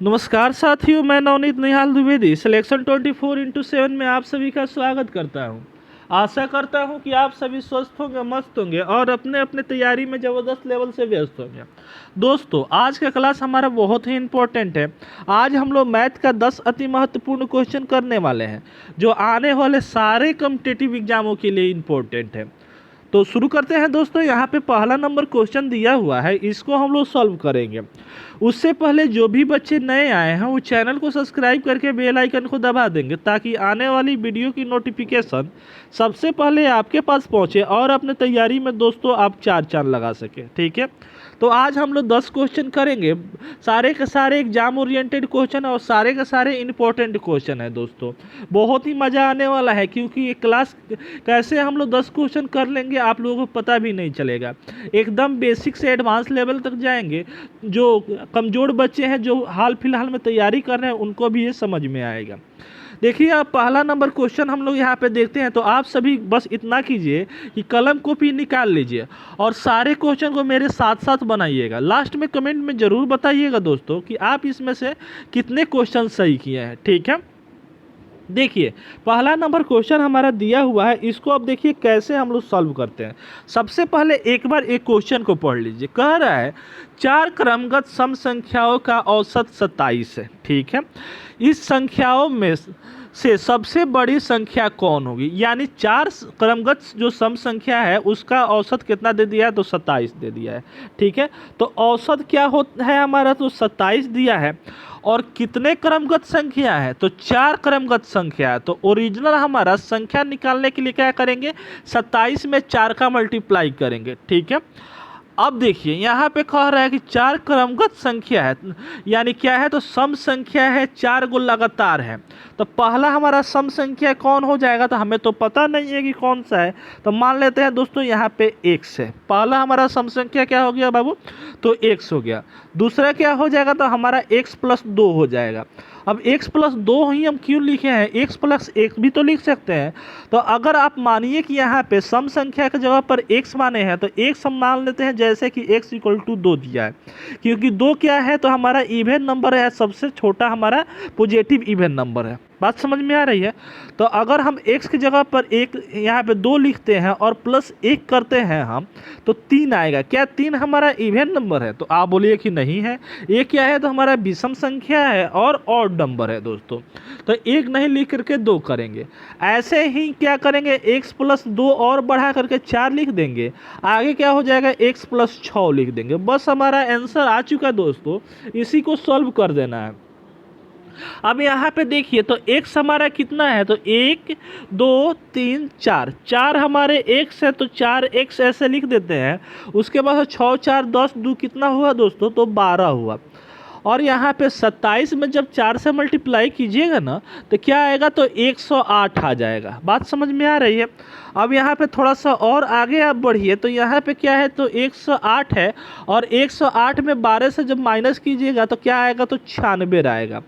नमस्कार साथियों, मैं नवनीत निहाल द्विवेदी सिलेक्शन 24x7 में आप सभी का स्वागत करता हूं। आशा करता हूं कि आप सभी स्वस्थ होंगे, मस्त होंगे और अपने अपने तैयारी में ज़बरदस्त लेवल से व्यस्त होंगे। दोस्तों, आज का क्लास हमारा बहुत ही इम्पोर्टेंट है। आज हम लोग मैथ का 10 अति महत्वपूर्ण क्वेश्चन करने वाले हैं जो आने वाले सारे कॉम्पिटिटिव एग्जामों के लिए इम्पोर्टेंट है। तो शुरू करते हैं दोस्तों। यहाँ पे पहला नंबर क्वेश्चन दिया हुआ है, इसको हम लोग सॉल्व करेंगे। उससे पहले जो भी बच्चे नए आए हैं वो चैनल को सब्सक्राइब करके बेल आइकन को दबा देंगे ताकि आने वाली वीडियो की नोटिफिकेशन सबसे पहले आपके पास पहुंचे और अपने तैयारी में दोस्तों आप चार चांद लगा सके। ठीक है, तो आज हम लोग 10 क्वेश्चन करेंगे। सारे के सारे एग्जाम ओरिएंटेड क्वेश्चन और सारे के सारे इंपॉर्टेंट क्वेश्चन है दोस्तों। बहुत ही मज़ा आने वाला है क्योंकि ये क्लास कैसे हम लोग 10 क्वेश्चन कर लेंगे आप लोगों को पता भी नहीं चलेगा। एकदम बेसिक से एडवांस लेवल तक जाएंगे। जो कमज़ोर बच्चे हैं जो हाल फिलहाल में तैयारी कर रहे हैं उनको भी ये समझ में आएगा। देखिए, आप पहला नंबर क्वेश्चन हम लोग यहाँ पे देखते हैं। तो आप सभी बस इतना कीजिए कि कलम कॉपी निकाल लीजिए और सारे क्वेश्चन को मेरे साथ साथ बनाइएगा। लास्ट में कमेंट में ज़रूर बताइएगा दोस्तों कि आप इसमें से कितने क्वेश्चन सही किए हैं। ठीक है, देखिए पहला नंबर क्वेश्चन हमारा दिया हुआ है, इसको अब देखिए कैसे हम लोग सॉल्व करते हैं। सबसे पहले एक बार एक क्वेश्चन को पढ़ लीजिए। कह रहा है 4 क्रमगत सम संख्याओं का औसत 27 है। ठीक है, इस संख्याओं में से सबसे बड़ी संख्या कौन होगी? यानी 4 क्रमगत जो सम संख्या है उसका औसत कितना दे दिया है? तो 27 दे दिया है। ठीक है, तो औसत क्या होता है हमारा? तो 27 दिया है। और कितने क्रमगत संख्या है? तो 4 क्रमगत संख्या है। तो ओरिजिनल हमारा संख्या निकालने के लिए क्या करेंगे? 27 में 4 का मल्टीप्लाई करेंगे। ठीक है, अब देखिए यहाँ पे कह रहा है कि 4 क्रमगत संख्या है, यानी क्या है? तो सम संख्या है, 4 गो लगातार है। तो पहला हमारा सम संख्या कौन हो जाएगा? तो हमें तो पता नहीं है कि कौन सा है, तो मान लेते हैं दोस्तों यहाँ पे x है। पहला हमारा सम संख्या क्या हो गया बाबू? तो x हो गया। दूसरा क्या हो जाएगा? तो हमारा x + 2 हो जाएगा। अब x + 2 ही हम क्यों लिखे हैं? x + 1 भी तो लिख सकते हैं। तो अगर आप मानिए कि यहाँ पे सम संख्या की जगह पर x माने हैं तो x हम मान लेते हैं जैसे कि x = 2 दिया है, क्योंकि 2 क्या है? तो हमारा इवन नंबर है, सबसे छोटा हमारा पॉजिटिव इवन नंबर है। बात समझ में आ रही है? तो अगर हम x की जगह पर एक यहाँ पे 2 लिखते हैं और +1 करते हैं हम, तो 3 आएगा। क्या 3 हमारा इवन नंबर है? तो आप बोलिए कि नहीं है। ये क्या है? तो हमारा विषम संख्या है और ऑड नंबर है दोस्तों। तो 1 नहीं लिख करके 2 करेंगे। ऐसे ही क्या करेंगे? x + 2 और बढ़ा करके 4 लिख देंगे। आगे क्या हो जाएगा? x + 6 लिख देंगे। बस हमारा आंसर आ चुका है दोस्तों, इसी को सॉल्व कर देना है। अब यहाँ पे देखिए तो x हमारा कितना है? तो 1 2 3 4, 4 हमारे x है तो 4x ऐसे लिख देते हैं। उसके बाद 6 4 10 2 कितना हुआ दोस्तों? तो 12 हुआ। और यहाँ पे 27 में जब 4 से मल्टीप्लाई कीजिएगा ना तो क्या आएगा? तो 108 आ जाएगा। बात समझ में आ रही है? अब यहाँ पे थोड़ा सा और आगे आप बढ़िए तो यहाँ पे क्या है? तो 108 है और 108 में 12 से जब माइनस कीजिएगा तो क्या आएगा? तो 96 आएगा।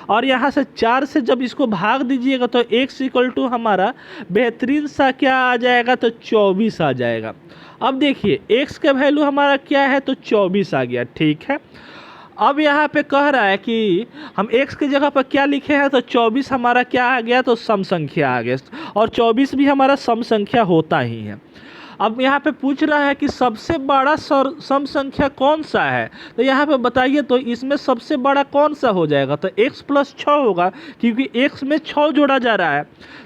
और यहाँ से 4 से जब इसको भाग दीजिएगा तो x = हमारा बेहतरीन सा क्या आ जाएगा? तो 24 आ जाएगा। अब देखिए x का वैल्यू हमारा क्या है? तो 24 आ गया। ठीक है, अब यहाँ पे कह रहा है कि हम x की जगह पर क्या लिखे हैं? तो 24 हमारा क्या आ गया? तो सम संख्या आ गया। और 24 भी हमारा सम संख्या होता ही है। अब यहाँ पे पूछ रहा है कि सबसे बड़ा सम संख्या कौन सा है? तो यहाँ पे बताइए तो इसमें सबसे बड़ा कौन सा हो जाएगा? तो x + 6 होगा, क्योंकि x में 6 जोड़ा जा रहा है।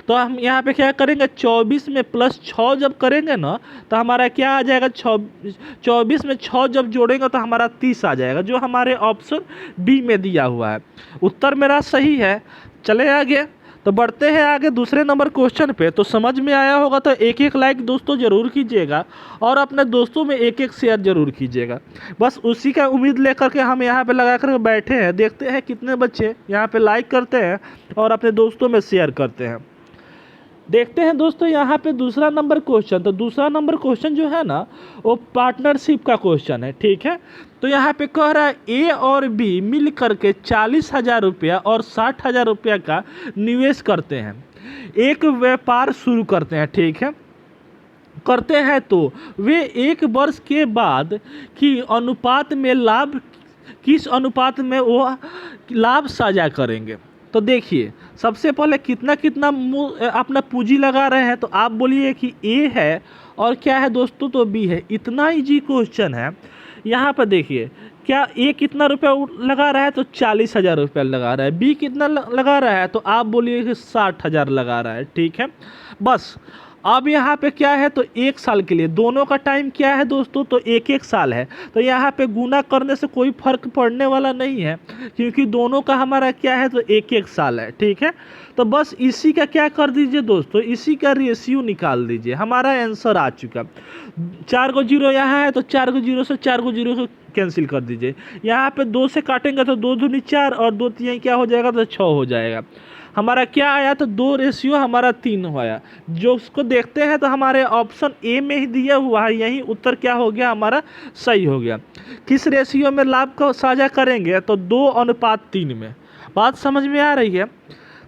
तो हम यहाँ पे क्या करेंगे? 24 में +6 जब करेंगे ना तो हमारा क्या आ जाएगा? 24 में 6 जब जोड़ेंगे तो हमारा 30 आ जाएगा, जो हमारे ऑप्शन बी में दिया हुआ है। उत्तर मेरा सही है। चले आगे, तो बढ़ते हैं आगे दूसरे नंबर क्वेश्चन पे। तो समझ में आया होगा तो एक एक लाइक दोस्तों ज़रूर कीजिएगा और अपने दोस्तों में एक एक शेयर ज़रूर कीजिएगा। बस उसी का उम्मीद लेकर के हम यहाँ पे लगा कर बैठे हैं। देखते हैं कितने बच्चे यहाँ पे लाइक करते हैं और अपने दोस्तों में शेयर करते हैं। देखते हैं दोस्तों यहाँ पे दूसरा नंबर क्वेश्चन। तो दूसरा नंबर क्वेश्चन जो है ना वो पार्टनरशिप का क्वेश्चन है। ठीक है, तो यहाँ पे कह रहा है ए और बी मिल करके 40,000 रुपया और 60,000 रुपया का निवेश करते हैं, एक व्यापार शुरू करते हैं। ठीक है, करते हैं तो वे 1 वर्ष के बाद की अनुपात में लाभ किस अनुपात में वो लाभ साझा करेंगे। तो देखिए सबसे पहले कितना कितना अपना पूंजी लगा रहे हैं, तो आप बोलिए कि ए है और क्या है दोस्तों, तो बी है। इतना इजी क्वेश्चन है। यहाँ पर देखिए क्या ए कितना रुपया लगा रहा है, तो 40,000 रुपया लगा रहा है। बी कितना लगा रहा है, तो आप बोलिए कि 60,000 लगा रहा है। ठीक है, बस अब यहाँ पे क्या है, तो 1 साल के लिए दोनों का टाइम क्या है दोस्तों, तो 1-1 साल है। तो यहाँ पे गुना करने से कोई फर्क पड़ने वाला नहीं है, क्योंकि दोनों का हमारा क्या है, तो 1-1 साल है। ठीक है, तो बस इसी का क्या कर दीजिए दोस्तों, इसी का रेशियो निकाल दीजिए, हमारा आंसर आ चुका। 4 को 0 यहाँ है, तो 4 को 0 से 4 को 0 से कैंसिल कर दीजिए। यहाँ पे 2 से काटेंगे तो 2 दूनी 4 और 2 3 क्या हो जाएगा, तो 6 हो जाएगा। हमारा क्या आया, तो 2 रेशियो हमारा 3 आया। जो उसको देखते हैं तो हमारे ऑप्शन ए में ही दिया हुआ है, यही उत्तर क्या हो गया, हमारा सही हो गया। किस रेशियो में लाभ को साझा करेंगे, तो 2:3 में। बात समझ में आ रही है।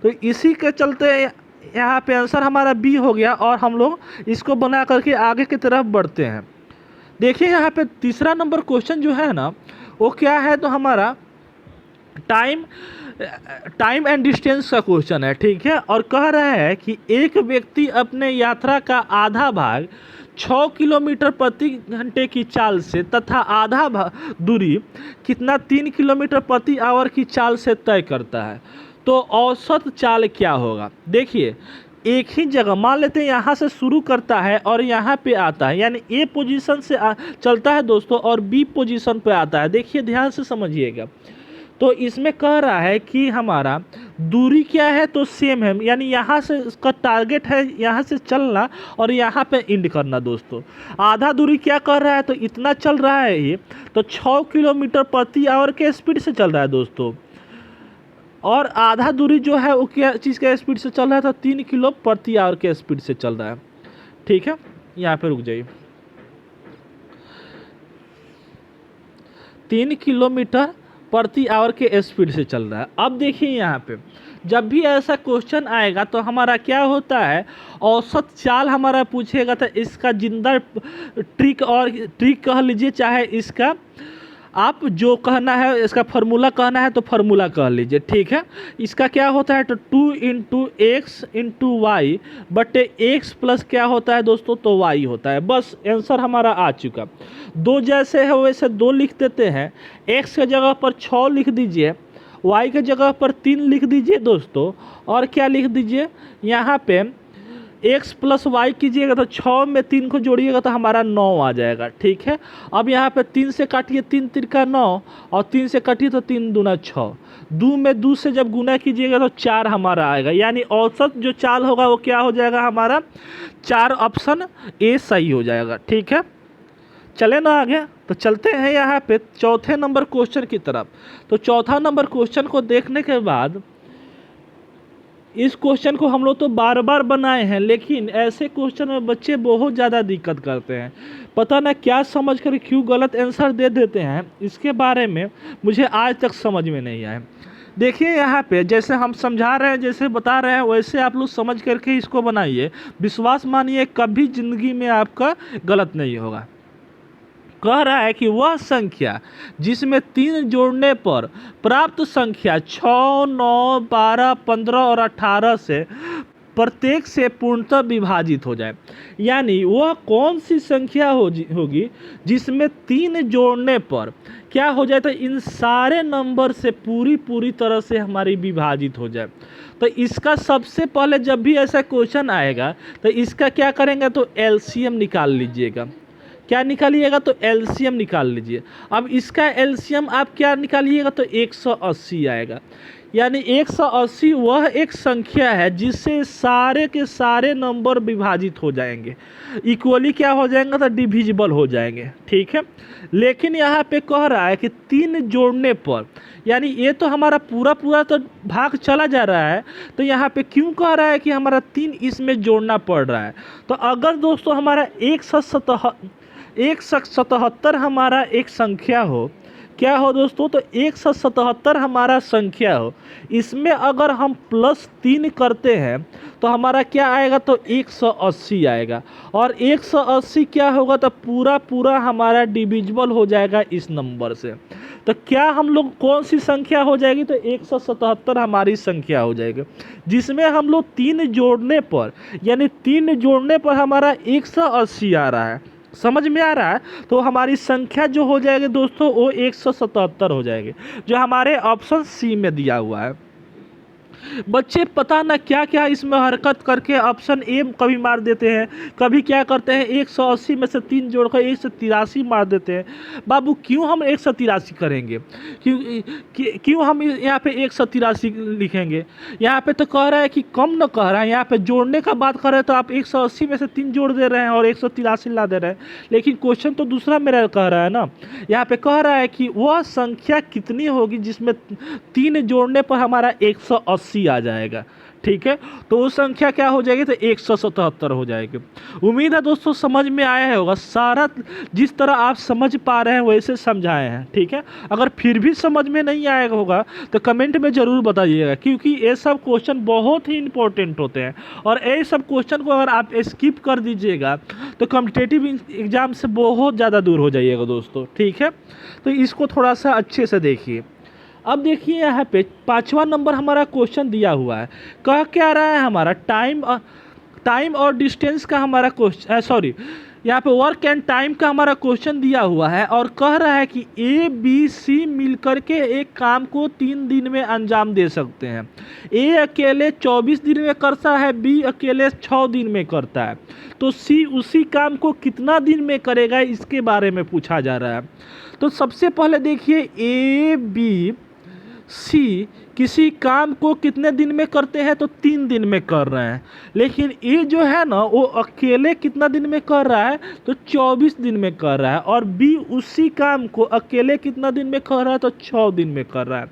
तो इसी के चलते यहाँ पे आंसर हमारा बी हो गया, और हम लोग इसको बना करके आगे की तरफ बढ़ते हैं। देखिए यहाँ पे तीसरा नंबर क्वेश्चन जो है ना, वो क्या है, तो हमारा टाइम एंड डिस्टेंस का क्वेश्चन है। ठीक है, और कह रहा है कि एक व्यक्ति अपने यात्रा का आधा भाग 6 किलोमीटर प्रति घंटे की चाल से तथा आधा दूरी कितना 3 किलोमीटर प्रति आवर की चाल से तय करता है, तो औसत चाल क्या होगा। देखिए एक ही जगह मान लेते हैं, यहाँ से शुरू करता है और यहाँ पे आता है, यानी ए पोजीशन से चलता है दोस्तों और बी पोजीशन पे आता है। देखिए ध्यान से समझिएगा। तो इसमें कह रहा है कि हमारा दूरी क्या है, तो सेम है, यानी यहाँ से इसका टारगेट है यहाँ से चलना और यहाँ पे एंड करना दोस्तों। आधा दूरी क्या कर रहा है, तो इतना चल रहा है ये, तो 6 किलोमीटर प्रति आवर के स्पीड से चल रहा है दोस्तों। और आधा दूरी जो है वो क्या चीज़ के स्पीड से चल रहा है, तो 3 किलो प्रति आवर के स्पीड से चल रहा है। ठीक है, यहाँ पे रुक जाइए। 3 किलोमीटर प्रति आवर के स्पीड से चल रहा है। अब देखिए यहाँ पे जब भी ऐसा क्वेश्चन आएगा तो हमारा क्या होता है, औसत चाल हमारा पूछेगा, तो इसका जिंदा ट्रिक और ट्रिक कह लीजिए, चाहे इसका आप जो कहना है, इसका फार्मूला कहना है तो फार्मूला कह लीजिए। ठीक है, इसका क्या होता है, तो 2 × x × y बटे x प्लस क्या होता है दोस्तों, तो y होता है। बस आंसर हमारा आ चुका। 2 जैसे है वैसे 2 लिख देते हैं, x के जगह पर 6 लिख दीजिए, y के जगह पर 3 लिख दीजिए दोस्तों, और क्या लिख दीजिए यहाँ पे x प्लस वाई कीजिएगा तो 6 में 3 को जोड़िएगा तो हमारा 9 आ जाएगा। ठीक है, अब यहाँ पे 3 से काटिए, 3 तिरका 9 और 3 से काटिए तो 3 दूना 6, 2 में 2 से जब गुना कीजिएगा तो 4 हमारा आएगा। यानी औसत जो चाल होगा वो क्या हो जाएगा हमारा, 4 ऑप्शन ए सही हो जाएगा। ठीक है, चले ना आगे, तो चलते हैं यहाँ पे चौथे नंबर क्वेश्चन की तरफ। तो चौथा नंबर क्वेश्चन को देखने के बाद, इस क्वेश्चन को हम लोग तो बार बार बनाए हैं, लेकिन ऐसे क्वेश्चन में बच्चे बहुत ज़्यादा दिक्कत करते हैं। पता ना क्या समझ कर क्यों गलत आंसर दे देते हैं, इसके बारे में मुझे आज तक समझ में नहीं आया। देखिए यहाँ पे जैसे हम समझा रहे हैं, जैसे बता रहे हैं, वैसे आप लोग समझ करके इसको बनाइए। विश्वास मानिए कभी ज़िंदगी में आपका गलत नहीं होगा। कह रहा है कि वह संख्या जिसमें 3 जोड़ने पर प्राप्त संख्या 6, 9, 12, 15 और 18 से प्रत्येक से पूर्णतः विभाजित हो जाए, यानी वह कौन सी संख्या होगी जिसमें 3 जोड़ने पर क्या हो जाए, तो इन सारे नंबर से पूरी तरह से हमारी विभाजित हो जाए। तो इसका सबसे पहले जब भी ऐसा क्वेश्चन आएगा तो इसका क्या करेंगे, तो एलसीएम निकाल लीजिएगा। क्या निकालिएगा, तो एलसीएम निकाल लीजिए। अब इसका एलसीएम आप क्या निकालिएगा, तो 180 आएगा। यानी 180 वह एक संख्या है जिससे सारे के सारे नंबर विभाजित हो जाएंगे, इक्वली क्या हो जाएंगे, तो डिविजिबल हो जाएंगे। ठीक है, लेकिन यहाँ पे कह रहा है कि 3 जोड़ने पर, यानी ये तो हमारा पूरा तो भाग चला जा रहा है, तो यहाँ पे क्यों कह रहा है कि हमारा 3 इसमें जोड़ना पड़ रहा है। तो अगर दोस्तों हमारा 177 हमारा एक संख्या हो, क्या हो दोस्तों, तो 177 हमारा संख्या हो, इसमें अगर हम +3 करते हैं तो हमारा क्या आएगा, तो 180 आएगा। और 180 क्या होगा, तो पूरा पूरा हमारा डिविजिबल हो जाएगा इस नंबर से। तो क्या हम लोग कौन सी संख्या हो जाएगी, तो 177 हमारी संख्या हो जाएगी, जिसमें हम लोग 3 जोड़ने पर, यानी 3 जोड़ने पर हमारा 180 आ रहा है। समझ में आ रहा है? तो हमारी संख्या जो हो जाएगी दोस्तों वो 177 हो जाएगी, जो हमारे ऑप्शन सी में दिया हुआ है। बच्चे पता ना क्या क्या इसमें हरकत करके ऑप्शन ए कभी मार देते हैं, कभी क्या करते हैं 180 में से 3 जोड़कर 183 मार देते हैं। बाबू क्यों हम 183 करेंगे, क्यों हम यहाँ पे 183 लिखेंगे? यहाँ पे तो कह रहा है कि कम न कह रहा है, यहाँ पे जोड़ने का बात कर रहे हैं, तो आप 180 में से 3 जोड़ दे रहे हैं और 183 ला दे रहे हैं। लेकिन क्वेश्चन तो दूसरा मेरा कह रहा है ना, यहाँ पे कह रहा है कि वह संख्या कितनी होगी जिसमें 3 जोड़ने पर हमारा 180 आ जाएगा। ठीक है, तो वो संख्या क्या हो जाएगी, तो 177 हो जाएगी। उम्मीद है दोस्तों समझ में आया होगा, सारा जिस तरह आप समझ पा रहे हैं वैसे समझाए हैं। ठीक है, अगर फिर भी समझ में नहीं आएगा होगा तो कमेंट में ज़रूर बताइएगा, क्योंकि ये सब क्वेश्चन बहुत ही इंपॉर्टेंट होते हैं, और ये सब क्वेश्चन को अगर आप स्किप कर दीजिएगा तो कॉम्पिटिटिव एग्ज़ाम से बहुत ज़्यादा दूर हो जाइएगा दोस्तों। ठीक है, तो इसको थोड़ा सा अच्छे से देखिए। अब देखिए यहाँ पे 5वां नंबर हमारा क्वेश्चन दिया हुआ है, कह क्या रहा है, हमारा टाइम और डिस्टेंस का हमारा क्वेश्चन, सॉरी यहाँ पे वर्क एंड टाइम का हमारा क्वेश्चन दिया हुआ है, और कह रहा है कि ए बी सी मिलकर के एक काम को 3 दिन में अंजाम दे सकते हैं। ए अकेले 24 दिन में करता है, बी अकेले 6 दिन में करता है, तो सी उसी काम को कितना दिन में करेगा, इसके बारे में पूछा जा रहा है। तो सबसे पहले देखिए, ए बी सी किसी काम को कितने दिन में करते हैं, तो 3 दिन में कर रहे हैं। लेकिन ये जो है ना वो अकेले कितना दिन में कर रहा है, तो 24 दिन में कर रहा है, और बी उसी काम को अकेले कितना दिन में कर रहा है, तो 6 दिन में कर रहा है।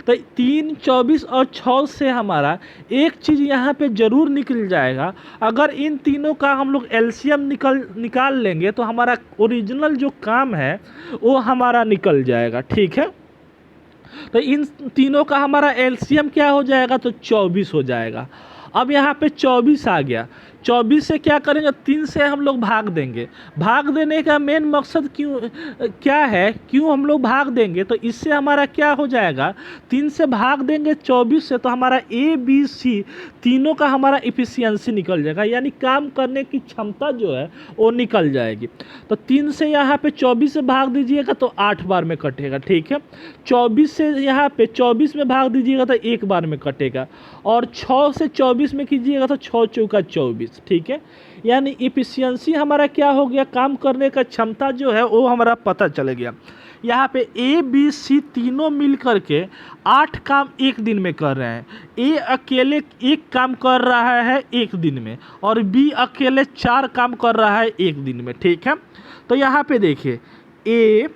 तो 3, 24 और 6 से हमारा एक चीज़ यहाँ पे ज़रूर निकल जाएगा। अगर इन तीनों का हम लोग एलसीएम निकाल लेंगे तो हमारा ओरिजिनल जो काम है वो हमारा निकल जाएगा। ठीक है, तो इन तीनों का हमारा एलसीएम क्या हो जाएगा, तो 24 हो जाएगा। अब यहाँ पे 24 आ गया, 24 से क्या करेंगे, 3 से हम लोग भाग देंगे। भाग देने का मेन मकसद क्या है, क्यों हम लोग भाग देंगे, तो इससे हमारा क्या हो जाएगा, 3 से भाग देंगे 24 से, तो हमारा ए बी सी तीनों का हमारा इफिशियंसी निकल जाएगा, यानी काम करने की क्षमता जो है वो निकल जाएगी। तो 3 से यहाँ पे 24 से भाग दीजिएगा तो 8 बार में कटेगा। ठीक है, 24 से यहाँ पे 24 में भाग दीजिएगा तो 1 बार में कटेगा, और 6 से 24 में कीजिएगा तो 6 चौका 24। ठीक है, यानी इफिशियंसी हमारा क्या हो गया, काम करने का क्षमता जो है वो हमारा पता चल गया। यहाँ पे ए बी सी तीनों मिल कर के 8 काम 1 दिन में कर रहे हैं। ए अकेले 1 काम कर रहा है 1 दिन में, और बी अकेले 4 काम कर रहा है 1 दिन में। ठीक है, तो यहाँ पे देखिए ए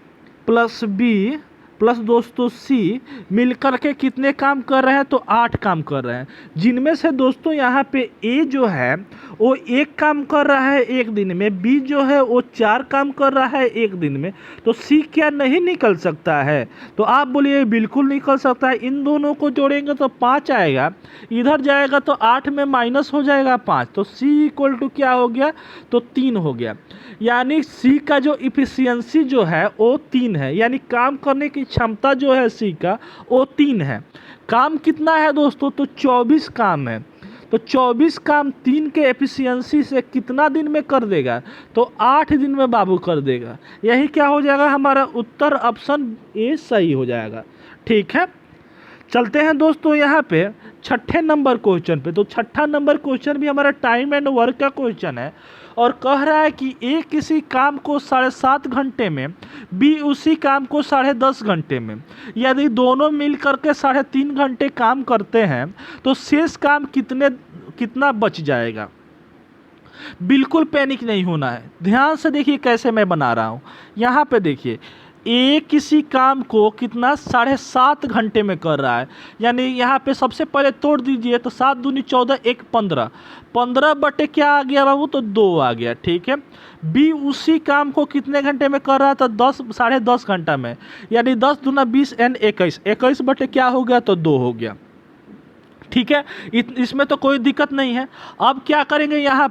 प्लस बी प्लस दोस्तों सी मिलकर के कितने काम कर रहे हैं, तो 8 काम कर रहे हैं, जिनमें से दोस्तों यहाँ पे ए जो है वो 1 काम कर रहा है 1 दिन में, बी जो है वो 4 काम कर रहा है 1 दिन में, तो सी क्या नहीं निकल सकता है? तो आप बोलिए बिल्कुल निकल सकता है। इन दोनों को जोड़ेंगे तो 5 आएगा, इधर जाएगा तो 8 में माइनस हो जाएगा 5, तो सी इक्वल टू क्या हो गया, तो 3 हो गया। यानी सी का जो इफिशियंसी जो है वो 3 है, यानी काम करने की क्षमता जो है सी का वो 3 है। काम कितना है दोस्तों, तो 24 काम है, तो 24 काम 3 के एफिशिएंसी से कितना दिन में कर देगा, तो 8 दिन में बाबू कर देगा। यही क्या हो जाएगा, हमारा उत्तर ऑप्शन ए सही हो जाएगा। ठीक है, चलते हैं दोस्तों यहाँ पे 6ठे नंबर क्वेश्चन पे। तो 6ठा नंबर क्वेश्चन भी हमारा टाइम एंड वर्क का क्वेश्चन है, और कह रहा है कि ए किसी काम को 7.5 घंटे में, बी उसी काम को 10.5 घंटे में, यदि दोनों मिल करके 3.5 घंटे काम करते हैं तो शेष काम कितना बच जाएगा। बिल्कुल पैनिक नहीं होना है, ध्यान से देखिए कैसे मैं बना रहा हूँ। यहाँ पे देखिए ए किसी काम को कितना 7.5 घंटे में कर रहा है, यानी यहाँ पे सबसे पहले तोड़ दीजिए तो 7 दूनी 14, 1 15, 15 बटे क्या आ गया बाबू, तो 2 आ गया। ठीक है। बी उसी काम को कितने घंटे में कर रहा था, 10 10.5 घंटा में, यानी 10 दूना 20 एंड 21, 21 बटे क्या हो गया, तो 2 हो गया। ठीक है, इसमें तो कोई दिक्कत नहीं है। अब क्या करेंगे, यहाँ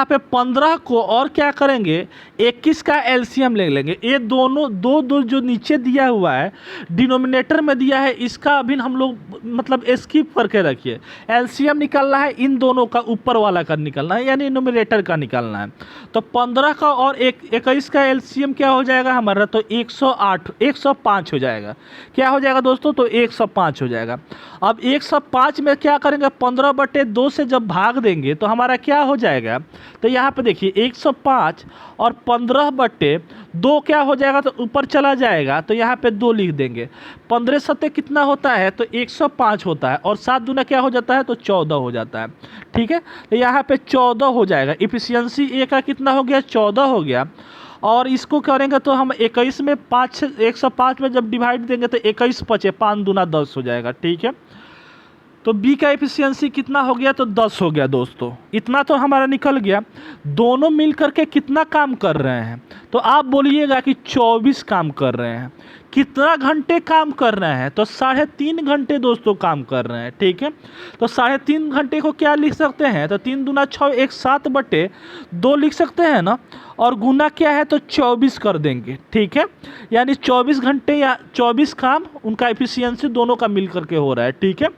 पे 15 को और क्या करेंगे, 21 का एलसीएम ले लेंगे। ये दोनों दो जो नीचे दिया हुआ है डिनोमिनेटर में दिया है, इसका अभी हम लोग मतलब स्किप करके रखिए। एलसीएम निकालना है इन दोनों का, ऊपर वाला का निकालना है, यानी न्यूमरेटर का निकालना है। तो 15 का और 21 का एलसीएम क्या हो जाएगा हमारा, तो 105 हो जाएगा। क्या हो जाएगा दोस्तों, तो 105 हो जाएगा। अब 105 में क्या करेंगे, 15 बटे 2 से जब भाग देंगे तो हमारा क्या हो जाएगा, तो यहाँ पे देखिए 105 और 15 बटे 2 क्या हो जाएगा, तो ऊपर चला जाएगा, तो यहाँ पे 2 लिख देंगे। 15 सत्ते कितना होता है, तो 105 होता है, और 7 दूना क्या हो जाता है, तो 14 हो जाता है। ठीक है, तो यहाँ पे 14 हो जाएगा। इफिशियंसी ए का कितना हो गया, 14 हो गया। और इसको करेंगे तो हम 21 में 105 में जब डिवाइड देंगे तो 21 बचे, 5 दूना 10 हो जाएगा। ठीक है, तो बी का एफिशिएंसी कितना हो गया, तो 10 हो गया दोस्तों। इतना तो हमारा निकल गया। दोनों मिल करके कितना काम कर रहे हैं, तो आप बोलिएगा कि 24 काम कर रहे हैं। कितना घंटे काम कर रहे हैं, तो 3.5 घंटे दोस्तों काम कर रहे हैं। ठीक है, तो 3.5 घंटे को क्या लिख सकते हैं, तो 3 दूना 6, 1 7 बटे 2 लिख सकते हैं ना, और गुना क्या है, तो 24 कर देंगे। ठीक है, यानी 24 घंटे या 24 काम उनका एफिशिएंसी दोनों का मिल करके हो रहा है। ठीक है,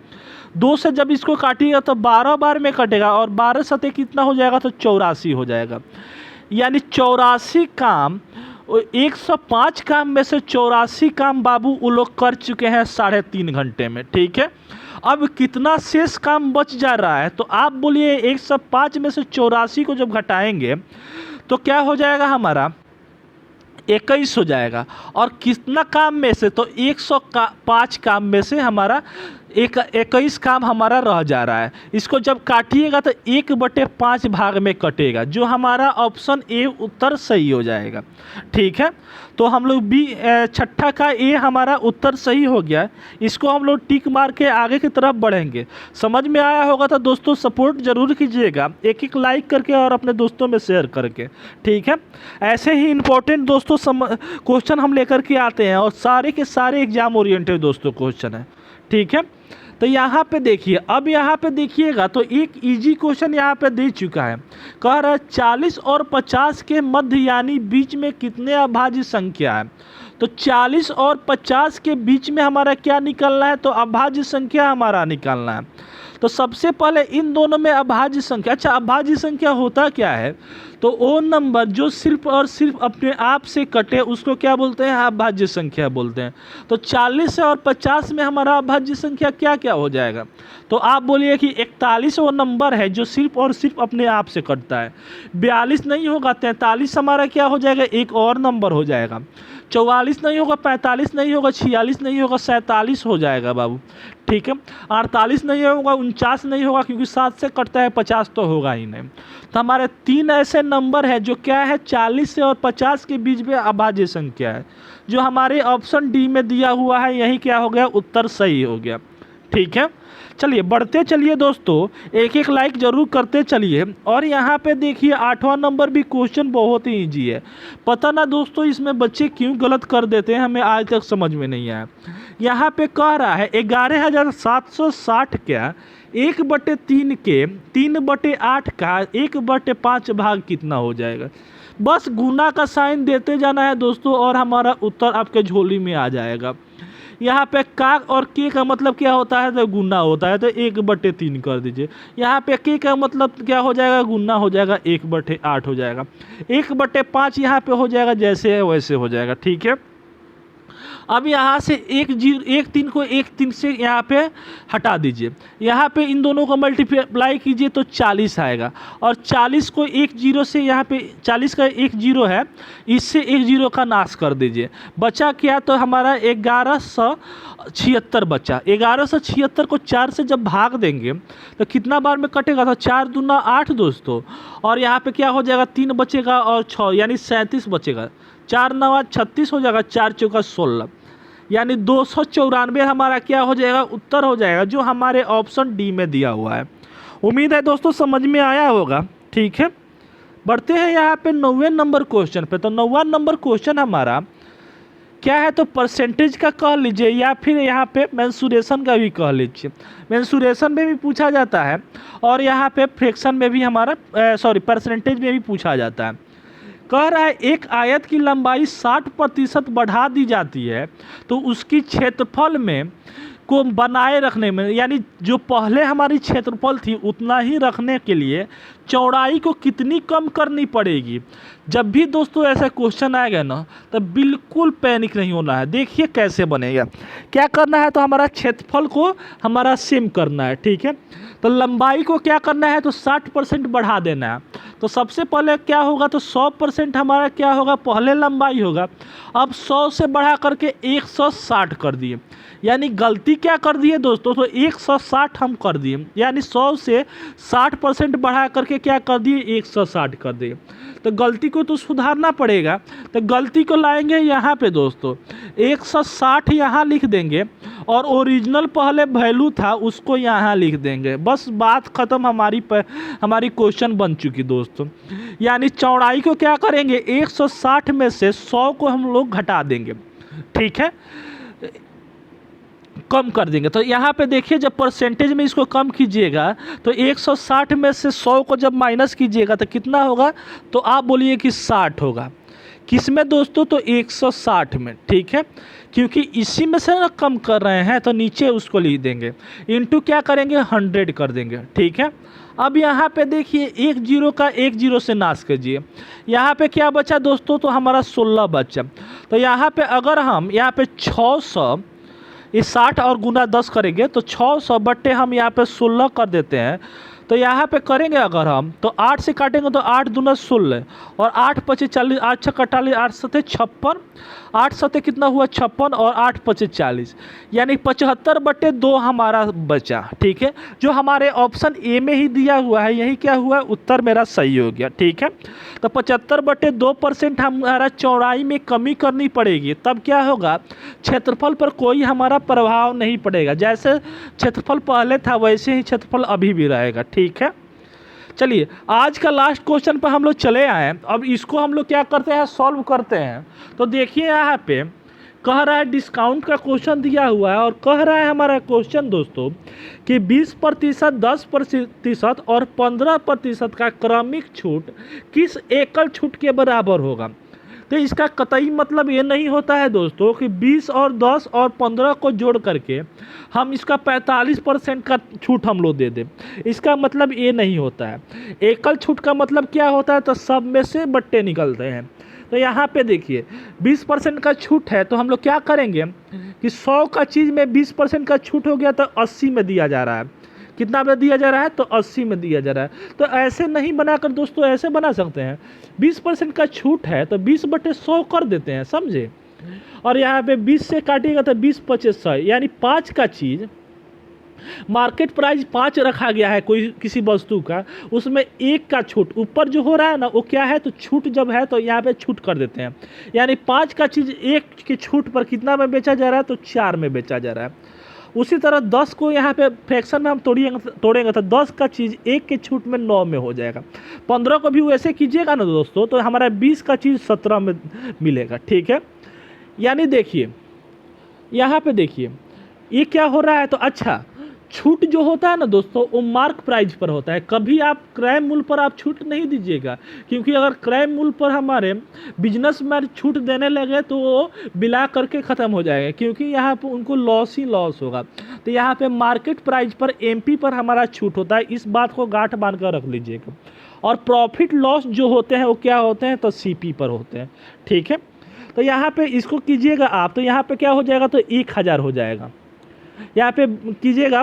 2 से जब इसको काटिएगा तो 12 बार में कटेगा, और 12 सते कितना हो जाएगा, तो 84 हो जाएगा। यानी 84 काम, 105 काम में से 84 काम बाबू वो लोग कर चुके हैं 3.5 घंटे में। ठीक है, अब कितना शेष काम बच जा रहा है, तो आप बोलिए 105 में से 84 को जब घटाएंगे तो क्या हो जाएगा हमारा, 21 हो जाएगा। और कितना काम में से, तो 105 काम में से हमारा 21 काम हमारा रह जा रहा है। इसको जब काटिएगा तो 1/5 भाग में कटेगा, जो हमारा ऑप्शन ए उत्तर सही हो जाएगा। ठीक है, तो हम लोग बी छठा का ए हमारा उत्तर सही हो गया। इसको हम लोग टिक मार के आगे की तरफ बढ़ेंगे। समझ में आया होगा तो दोस्तों सपोर्ट जरूर कीजिएगा, एक लाइक करके और अपने दोस्तों में शेयर करके। ठीक है, ऐसे ही इम्पोर्टेंट दोस्तों क्वेश्चन हम लेकर के आते हैं, और सारे के सारे एग्जाम ओरिएंटेड दोस्तों क्वेश्चन है। ठीक है, तो यहाँ पे देखिए, अब यहाँ पे देखिएगा तो एक इजी क्वेश्चन यहाँ पे दे चुका है। कह रहा है 40 और 50 के मध्य यानी बीच में कितने अभाज्य संख्या है। तो 40 और 50 के बीच में हमारा क्या निकलना है, तो अभाज्य संख्या हमारा निकालना है। तो सबसे पहले इन दोनों में अभाज्य संख्या, अच्छा अभाज्य संख्या होता क्या है, तो वो नंबर जो सिर्फ और सिर्फ अपने आप से कटे उसको क्या बोलते हैं, अभाज्य संख्या बोलते हैं। तो 40 और 50 में हमारा अभाज्य संख्या क्या क्या हो जाएगा, तो आप बोलिए कि 41 वो नंबर है जो सिर्फ और सिर्फ अपने आप से कटता है। 42 नहीं होगा, 43 हमारा क्या हो जाएगा, एक और नंबर हो जाएगा। 44 नहीं होगा, 45 नहीं होगा, 46 नहीं होगा, 47 हो जाएगा बाबू। ठीक है, 48 नहीं होगा, 49 नहीं होगा, क्योंकि 7 से कटता है, 50 तो होगा ही नहीं। तो हमारे 3 ऐसे नंबर है जो क्या है, 40 से और 50 के बीच में अभाज्य संख्या है, जो हमारे ऑप्शन डी में दिया हुआ है। यही क्या हो गया, उत्तर सही हो गया। ठीक है, चलिए बढ़ते चलिए दोस्तों, एक लाइक जरूर करते चलिए। और यहाँ पे देखिए 8वां नंबर भी क्वेश्चन बहुत ही इजी है। पता ना दोस्तों इसमें बच्चे क्यों गलत कर देते हैं, हमें आज तक समझ में नहीं आया। यहाँ पे कह रहा है 11,760 क्या 1/3 के 3/8 का 1/5 भाग कितना हो जाएगा। बस गुना का साइन देते जाना है दोस्तों, और हमारा उत्तर आपके झोली में आ जाएगा। यहाँ पे का और के का मतलब क्या होता है, तो गुना होता है, तो 1/3 कर दीजिए। यहाँ पे के का मतलब क्या हो जाएगा, गुना हो जाएगा, 1/8 हो जाएगा। 1/5 यहाँ पे हो जाएगा, जैसे है वैसे हो जाएगा। ठीक है, अब यहाँ से एक तीन को एक तीन से यहाँ पे हटा दीजिए, यहाँ पे इन दोनों को मल्टीप्लाई कीजिए तो 40 आएगा, और 40 को एक जीरो से यहाँ पे 40 का एक जीरो है, इससे एक जीरो का नाश कर दीजिए, बचा क्या तो हमारा 1176 बचा। 1176 को 4 से जब भाग देंगे तो कितना बार में कटेगा, तो 4 दूना 8 दोस्तों, और यहाँ पे क्या हो जाएगा 3 बचेगा और 6 यानी 37 बचेगा, 4 9 36 हो जाएगा, 4 चौका 16, यानी 294 हमारा क्या हो जाएगा, उत्तर हो जाएगा, जो हमारे ऑप्शन डी में दिया हुआ है। उम्मीद है दोस्तों समझ में आया होगा। ठीक है, बढ़ते हैं यहाँ पे 9वें नंबर क्वेश्चन पे। तो 9वां नंबर क्वेश्चन हमारा क्या है, तो परसेंटेज का कह लीजिए या फिर यहाँ पे मेंसुरेशन का भी कह लीजिए। मेंसुरेशन में भी पूछा जाता है और यहाँ पे फ्रैक्शन में भी हमारा परसेंटेज में भी पूछा जाता है। कह रहा है एक आयत की लंबाई 60% बढ़ा दी जाती है तो उसकी क्षेत्रफल में को बनाए रखने में, यानी जो पहले हमारी क्षेत्रफल थी उतना ही रखने के लिए चौड़ाई को कितनी कम करनी पड़ेगी। जब भी दोस्तों ऐसा क्वेश्चन आएगा ना तो बिल्कुल पैनिक नहीं होना है। देखिए कैसे बनेगा, क्या करना है, तो हमारा क्षेत्रफल को हमारा सेम करना है। ठीक है, तो लंबाई को क्या करना है, तो 60% बढ़ा देना है। तो सबसे पहले क्या होगा, तो 100% हमारा क्या होगा, पहले लंबाई होगा। अब 100 से बढ़ा करके 160 कर दिए, यानी गलती क्या कर दिए दोस्तों, तो 160 हम कर दिए, यानी 100 से 60% बढ़ा करके क्या कर दिए, 160 कर दिए। तो गलती को तो सुधारना पड़ेगा, तो गलती को लाएंगे यहाँ पे दोस्तों 160 यहाँ लिख देंगे और ओरिजिनल पहले वैल्यू था उसको यहाँ लिख देंगे, बस बात ख़त्म। हमारी क्वेश्चन बन चुकी दोस्तों। यानी चौड़ाई को क्या करेंगे, 160 में से 100 को हम लोग घटा देंगे। ठीक है, कम कर देंगे। तो यहाँ पे देखिए जब परसेंटेज में इसको कम कीजिएगा तो 160 में से 100 को जब माइनस कीजिएगा तो कितना होगा, तो आप बोलिए कि 60 होगा। किस में दोस्तों, तो 160 में। ठीक है, क्योंकि इसी में से ना कम कर रहे हैं तो नीचे उसको लिख देंगे, इंटू क्या करेंगे 100 कर देंगे। ठीक है, अब यहाँ पे देखिए एक जीरो का एक जीरो से नाश कीजिए, यहाँ पे क्या बचा दोस्तों, तो हमारा 16 बचा। तो यहाँ पे अगर हम यहाँ पे 600 इस 60 और गुना 10 करेंगे तो 600 बट्टे हम यहाँ पे 16 कर देते हैं। तो यहाँ पे करेंगे अगर हम तो 8 से काटेंगे तो 8 दूना 16 और 8 पचे 40, 8 छक्का 48, 8 सते 56, 8 सते कितना हुआ 56 और 8 पचे 40, यानी 75/2 हमारा बचा। ठीक है, जो हमारे ऑप्शन ए में ही दिया हुआ है यही क्या हुआ, उत्तर मेरा सही हो गया। ठीक है, तो 75/2% हमारा चौड़ाई में कमी करनी पड़ेगी, तब क्या होगा, क्षेत्रफल पर कोई हमारा प्रभाव नहीं पड़ेगा। जैसे क्षेत्रफल पहले था वैसे ही क्षेत्रफल अभी भी रहेगा। ठीक है, चलिए आज का लास्ट क्वेश्चन पर हम लोग चले आए। अब इसको हम लोग क्या करते हैं, सॉल्व करते हैं। तो देखिए यहाँ पे कह रहा है डिस्काउंट का क्वेश्चन दिया हुआ है और कह रहा है हमारा क्वेश्चन दोस्तों कि 20%, 10% और 15% का क्रमिक छूट किस एकल छूट के बराबर होगा। तो इसका कतई मतलब ये नहीं होता है दोस्तों कि 20 और 10 और 15 को जोड़ करके हम इसका 45% का छूट हम लोग दे दें, इसका मतलब ये नहीं होता है। एकल छूट का मतलब क्या होता है, तो सब में से बट्टे निकलते हैं। तो यहाँ पे देखिए 20% का छूट है तो हम लोग क्या करेंगे कि 100 का चीज़ में 20% का छूट हो गया तो 80 में दिया जा रहा है। कितना में दिया जा रहा है, तो 80 में दिया जा रहा है। तो ऐसे नहीं बनाकर दोस्तों ऐसे बना सकते हैं, 20% का छूट है तो 20/100 कर देते हैं, समझे। और यहाँ पे 20 से काटिएगा तो 20 पचे 100, यानी 5 का चीज़ मार्केट प्राइस 5 रखा गया है कोई किसी वस्तु का, उसमें 1 का छूट ऊपर जो हो रहा है ना वो क्या है, तो छूट जब है तो यहाँ पे छूट कर देते हैं। यानी 5 का चीज़ 1 की छूट पर कितना में बेचा जा रहा है, तो 4 में बेचा जा रहा है। उसी तरह 10 को यहाँ पे फ्रैक्शन में हम तोड़ेंगे तो 10 का चीज़ 1 के छूट में 9 में हो जाएगा। 15 को भी वैसे कीजिएगा ना दोस्तों तो हमारा 20 का चीज़ 17 में मिलेगा। ठीक है, यानी देखिए यहाँ पे देखिए ये क्या हो रहा है, तो अच्छा छूट जो होता है ना दोस्तों वो मार्क प्राइस पर होता है। कभी आप क्रय मूल्य पर आप छूट नहीं दीजिएगा, क्योंकि अगर क्रय मूल्य पर हमारे बिजनेसमैन छूट देने लगे तो वो बिला करके ख़त्म हो जाएगा, क्योंकि यहाँ पर उनको लॉस ही लॉस होगा। तो यहाँ पे मार्केट प्राइस पर एमपी पर हमारा छूट होता है, इस बात को गांठ बांध कर रख लीजिएगा। और प्रॉफिट लॉस जो होते हैं वो क्या होते हैं, तो सीपी पर होते हैं। ठीक है, तो यहाँ पे इसको कीजिएगा आप, तो यहाँ पे क्या हो जाएगा, तो 1000 हो जाएगा। यहाँ पे कीजिएगा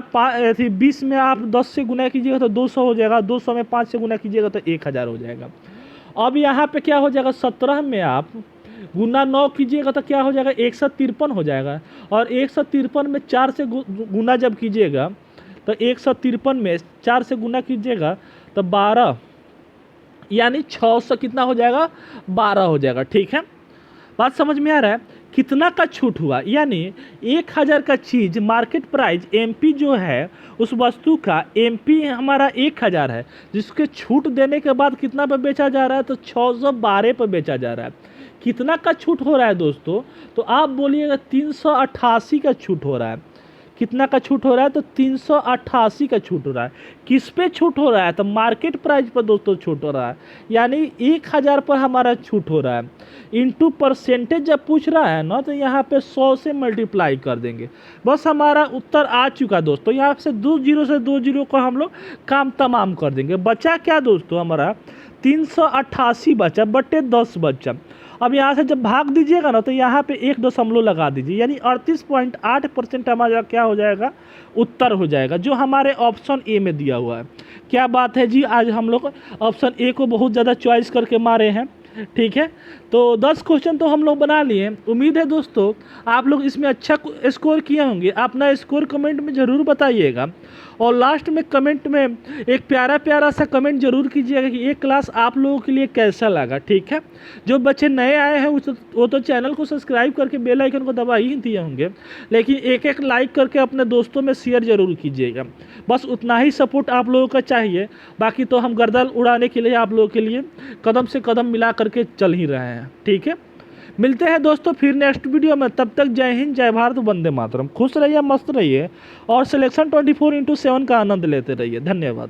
20 में आप 10 से गुना कीजिएगा तो 200 हो जाएगा, 200 में 5 से गुना कीजिएगा तो 1000 हो जाएगा। अब यहाँ पे क्या हो जाएगा, 17 में आप गुना 9 कीजिएगा तो क्या हो जाएगा, 153 हो जाएगा। और 153 में 4 से गुना जब कीजिएगा तो 153 में 4 से गुना कीजिएगा तो 12, यानी 600 कितना हो जाएगा, 12 हो जाएगा। ठीक है, बात समझ में आ रहा है। कितना का छूट हुआ, यानी 1000 का चीज़ मार्केट प्राइस एमपी जो है उस वस्तु का एमपी हमारा 1000 है, जिसके छूट देने के बाद कितना पर बेचा जा रहा है, तो 612 पर बेचा जा रहा है। कितना का छूट हो रहा है दोस्तों, तो आप बोलिएगा 388 का छूट हो रहा है। कितना का छूट हो रहा है, तो 388 का छूट हो रहा है। किस पे छूट हो रहा है, तो मार्केट प्राइस पर दोस्तों छूट हो रहा है, यानी 1000 पर हमारा छूट हो रहा है। इनटू परसेंटेज जब पूछ रहा है ना, तो यहाँ पे 100 से मल्टीप्लाई कर देंगे, बस हमारा उत्तर आ चुका दोस्तों। यहाँ से 2 जीरो से 2 जीरो को हम लोग काम तमाम कर देंगे। बचा क्या दोस्तों, हमारा 388 बचा बटे 10 बचा। अब यहाँ से जब भाग दीजिएगा ना, तो यहाँ पे 1 दशमलव लगा दीजिए, यानी 38.8% हमारा क्या हो जाएगा, उत्तर हो जाएगा, जो हमारे ऑप्शन ए में दिया हुआ है। क्या बात है जी, आज हम लोग ऑप्शन ए को बहुत ज़्यादा चॉइस करके मारे हैं। ठीक है, तो 10 क्वेश्चन तो हम लोग बना लिए। उम्मीद है दोस्तों आप लोग इसमें अच्छा स्कोर किए होंगे। अपना स्कोर कमेंट में ज़रूर बताइएगा, और लास्ट में कमेंट में एक प्यारा प्यारा सा कमेंट जरूर कीजिएगा कि ये क्लास आप लोगों के लिए कैसा लगा। ठीक है, जो बच्चे नए आए हैं वो तो चैनल को सब्सक्राइब करके बेल आइकन को दबा ही दिए होंगे, लेकिन एक एक लाइक करके अपने दोस्तों में शेयर जरूर कीजिएगा। बस उतना ही सपोर्ट आप लोगों का चाहिए, बाकी तो हम गर्दन उड़ाने के लिए आप लोगों के लिए कदम से कदम मिला करके चल ही रहे हैं। ठीक है, मिलते हैं दोस्तों फिर नेक्स्ट वीडियो में। तब तक जय हिंद, जय भारत, वंदे मातरम। खुश रहिए, मस्त रहिए और सिलेक्शन 24/7 का आनंद लेते रहिए। धन्यवाद।